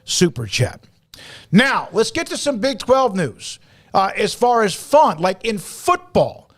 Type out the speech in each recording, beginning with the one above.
Super Chat. Now, let's get to some Big 12 news. As far as fun, like in football,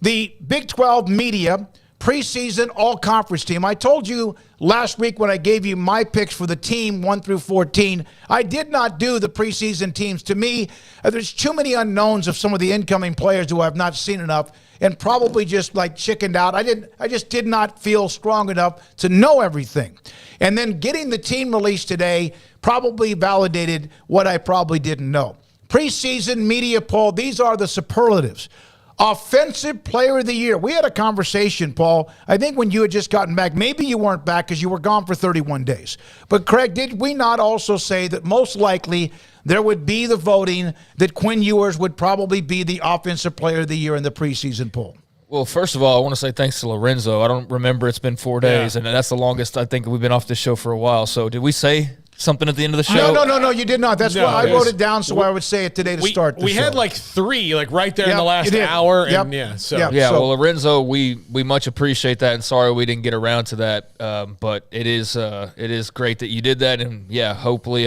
the Big 12 media preseason all-conference team. I told you last week when I gave you my picks for the team 1 through 14, I did not do the preseason teams. To me, there's too many unknowns of some of the incoming players who I have not seen enough and probably just like chickened out. I just did not feel strong enough to know everything. And then getting the team released today probably validated what I probably didn't know. Preseason media poll, these are the superlatives. Offensive Player of the Year. We had a conversation, Paul, I think when you had just gotten back. Maybe you weren't back because you were gone for 31 days. But, Craig, did we not also say that most likely there would be the voting that Quinn Ewers would probably be the Offensive Player of the Year in the preseason poll? Well, first of all, I want to say thanks to Lorenzo. I don't remember. It's been 4 days, and that's the longest I think we've been off this show for a while. So did we say something at the end of the show? No, you did not. That's why I wrote it down so I would say it today to start the show. We had like 3, like right there in the last hour. And well, Lorenzo, we much appreciate that, and sorry we didn't get around to that. But it is great that you did that, and hopefully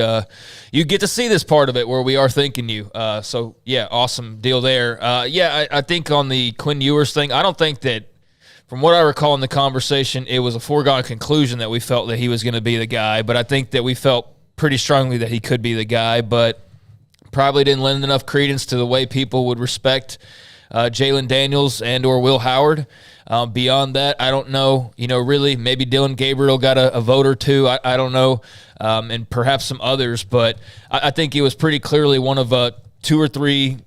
you get to see this part of it where we are thanking you. So awesome deal there. I think on the Quinn Ewers thing, I don't think that, from what I recall in the conversation, it was a foregone conclusion that we felt that he was going to be the guy, but I think that we felt pretty strongly that he could be the guy, but probably didn't lend enough credence to the way people would respect Jalon Daniels and or Will Howard. Beyond that, I don't know, really, maybe Dylan Gabriel got a vote or two, I don't know, and perhaps some others, but I think he was pretty clearly one of 2 or 3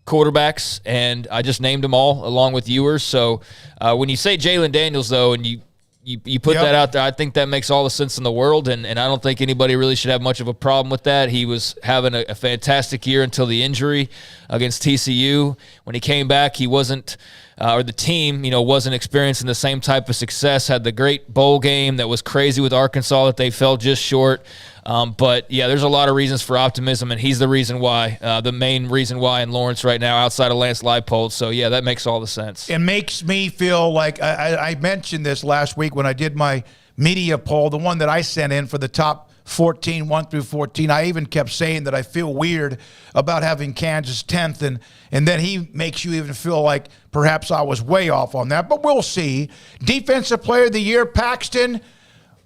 quarterbacks, and I just named them all along with Ewers. So when you say Jalon Daniels, though, and you put that out there, I think that makes all the sense in the world, and I don't think anybody really should have much of a problem with that. He was having a fantastic year until the injury against TCU. When he came back, he wasn't or the team, wasn't experiencing the same type of success, had the great bowl game that was crazy with Arkansas that they fell just short. But there's a lot of reasons for optimism, and he's the reason why, the main reason why in Lawrence right now outside of Lance Leipold. So, that makes all the sense. It makes me feel like I mentioned this last week when I did my media poll, the one that I sent in for the top 14, 1 through 14. I even kept saying that I feel weird about having Kansas 10th, and then he makes you even feel like perhaps I was way off on that. But we'll see. Defensive Player of the Year, Paxton.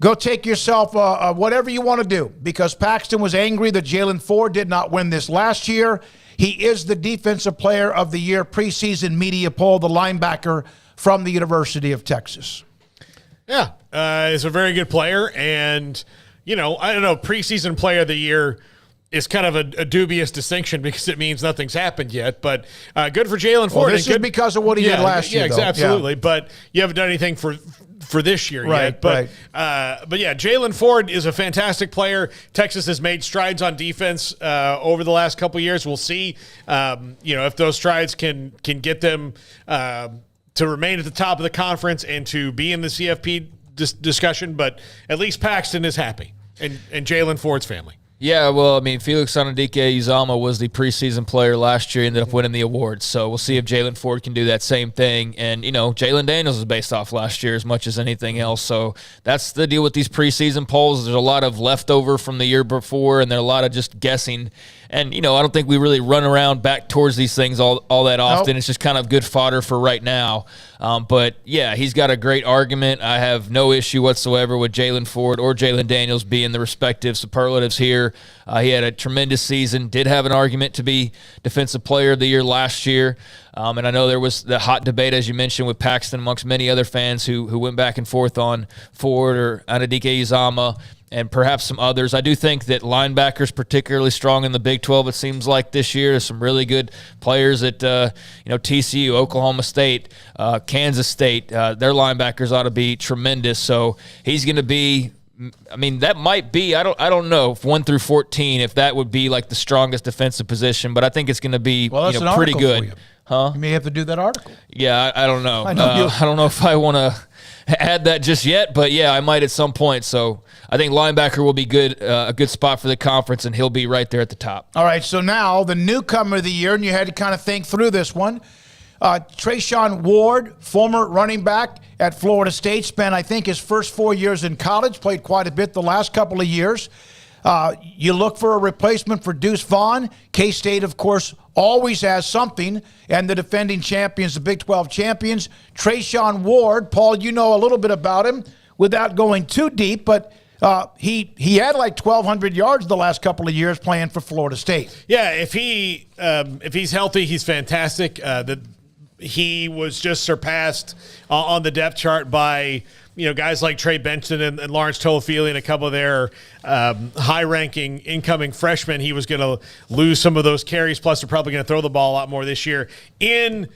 Go take yourself whatever you want to do, because Paxton was angry that Jaylan Ford did not win this last year. He is the Defensive Player of the Year preseason media poll, the linebacker from the University of Texas. Yeah, he's a very good player, and, I don't know, preseason Player of the Year is kind of a dubious distinction because it means nothing's happened yet, but good for Jaylan Ford. Well, this is because of what he did last year, though. Absolutely, but you haven't done anything for this year yet. But Jaylan Ford is a fantastic player. Texas has made strides on defense over the last couple of years. We'll see, if those strides can get them to remain at the top of the conference and to be in the CFP discussion. But at least Paxton is happy, and Jaylan Ford's family. Yeah, well, Felix Anudike-Uzomah was the preseason player last year, ended up winning the award. So we'll see if Jaylan Ford can do that same thing. And, Jalon Daniels is based off last year as much as anything else. So that's the deal with these preseason polls. There's a lot of leftover from the year before, and there's a lot of just guessing. And, I don't think we really run around back towards these things all that often. Nope. It's just kind of good fodder for right now. But, he's got a great argument. I have no issue whatsoever with Jaylan Ford or Jalon Daniels being the respective superlatives here. He had a tremendous season, did have an argument to be Defensive Player of the Year last year. And I know there was the hot debate, as you mentioned, with Paxton amongst many other fans who went back and forth on Ford or Anudike-Uzomah and perhaps some others. I do think that linebackers particularly strong in the Big 12, it seems like this year. There's some really good players at TCU, Oklahoma State, Kansas State. Their linebackers ought to be tremendous. So he's going to be, that might be, I don't know, if 1 through 14, if that would be like the strongest defensive position, but I think it's going to be pretty good. Huh? You may have to do that article. Yeah, I don't know. I don't know if I want to add that just yet, but I might at some point. So I think linebacker will be good, a good spot for the conference, and he'll be right there at the top. All right, so now the newcomer of the year, and you had to kind of think through this one. Treshaun Ward, former running back at Florida State, spent, I think, his first 4 years in college, played quite a bit the last couple of years. You look for a replacement for Deuce Vaughn. K-State, of course, always has something. And the defending champions, the Big 12 champions, Trayshawn Ward. Paul, you know a little bit about him without going too deep, but he had like 1,200 yards the last couple of years playing for Florida State. Yeah, if he's healthy, he's fantastic. He was just surpassed on the depth chart by guys like Trey Benson and Lawrence Toafili and a couple of their high-ranking incoming freshmen. He was going to lose some of those carries, plus they're probably going to throw the ball a lot more this year. In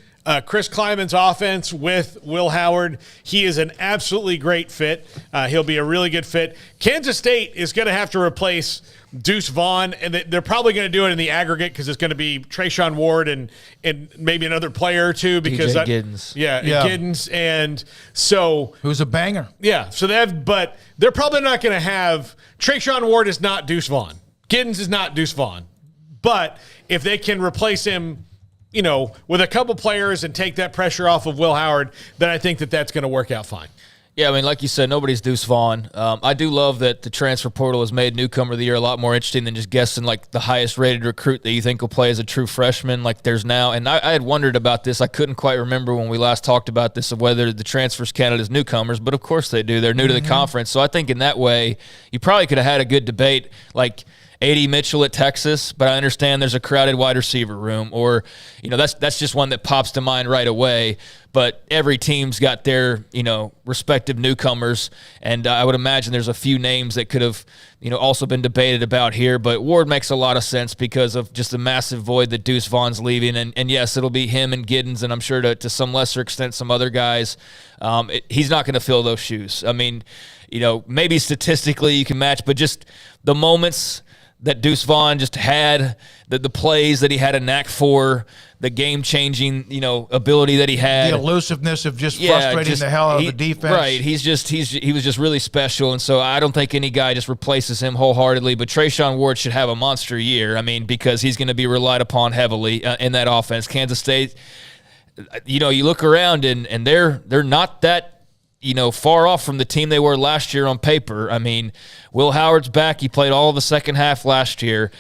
Chris Kleiman's offense with Will Howard, he is an absolutely great fit. He'll be a really good fit. Kansas State is going to have to replace Deuce Vaughn, and they're probably going to do it in the aggregate because it's going to be Trayshawn Ward and maybe another player or two. Because Giddens. Giddens, and so who's a banger? Yeah, so but they're probably not going to have Trayshawn Ward is not Deuce Vaughn. Giddens is not Deuce Vaughn, but if they can replace him, with a couple players and take that pressure off of Will Howard, then I think that's going to work out fine. Yeah, I mean, like you said, nobody's Deuce Vaughn. I do love that the transfer portal has made Newcomer of the Year a lot more interesting than just guessing like the highest rated recruit that you think will play as a true freshman. Like there's now, and I had wondered about this. I couldn't quite remember when we last talked about this of whether the transfers counted as newcomers, but of course they do. They're new to the conference. So I think in that way, you probably could have had a good debate like A.D. Mitchell at Texas, but I understand there's a crowded wide receiver room, or that's just one that pops to mind right away. But every team's got their respective newcomers, and I would imagine there's a few names that could have also been debated about here. But Ward makes a lot of sense because of just the massive void that Deuce Vaughn's leaving, and yes, it'll be him and Giddens, and I'm sure to some lesser extent some other guys. He's not going to fill those shoes. I mean, maybe statistically you can match, but just the moments that Deuce Vaughn just had, the plays that he had a knack for, the game-changing, ability that he had. The elusiveness of just frustrating the hell out of the defense. Right. He was just really special, and so I don't think any guy just replaces him wholeheartedly, but Trayshawn Ward should have a monster year, because he's going to be relied upon heavily in that offense. Kansas State, you look around, and they're not that far off from the team they were last year on paper. I mean, Will Howard's back. He played all of the second half last year.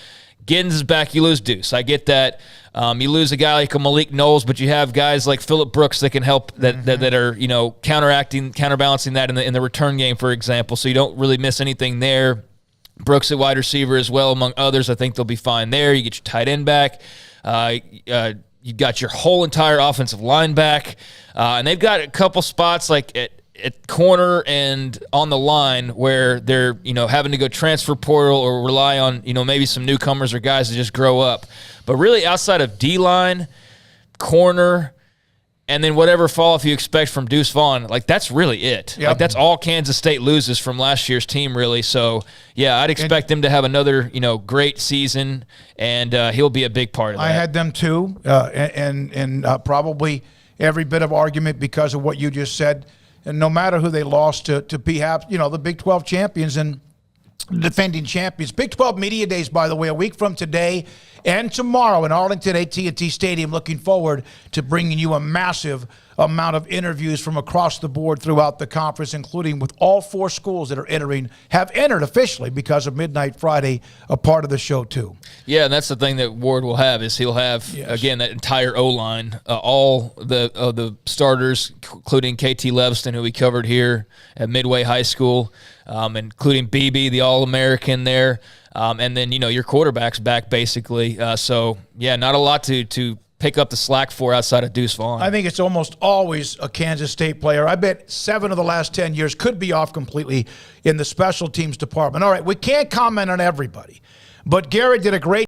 Giddens is back. You lose Deuce. I get that. You lose a guy like a Malik Knowles, but you have guys like Phillip Brooks that can help that are counterbalancing that in the return game, for example. So you don't really miss anything there. Brooks at wide receiver as well, among others. I think they'll be fine there. You get your tight end back. You got your whole entire offensive line back, and they've got a couple spots like at corner and on the line where they're having to go transfer portal or rely on maybe some newcomers or guys to just grow up. But really outside of D-line, corner, and then whatever fall off you expect from Deuce Vaughn, like that's really it. Yep. Like that's all Kansas State loses from last year's team, really. So yeah, I'd expect them to have another great season, and he'll be a big part of that. I had them too, and probably every bit of argument because of what you just said. And no matter who they lost to perhaps, the Big 12 champions and defending champions. Big 12 Media Days, by the way, a week from today and tomorrow in Arlington AT&T Stadium. Looking forward to bringing you a massive amount of interviews from across the board throughout the conference, including with all 4 schools that have entered officially because of Midnight Friday, a part of the show too. Yeah, and that's the thing that Ward will have is he'll have, again, that entire O-line, all the starters, including KT Leviston, who we covered here at Midway High School, including BB, the All-American there, and then, your quarterback's back basically. So, yeah, not a lot to pick up the slack for outside of Deuce Vaughn. I think it's almost always a Kansas State player. I bet 7 of the last 10 years could be off completely in the special teams department. All right, we can't comment on everybody, but Garrett did a great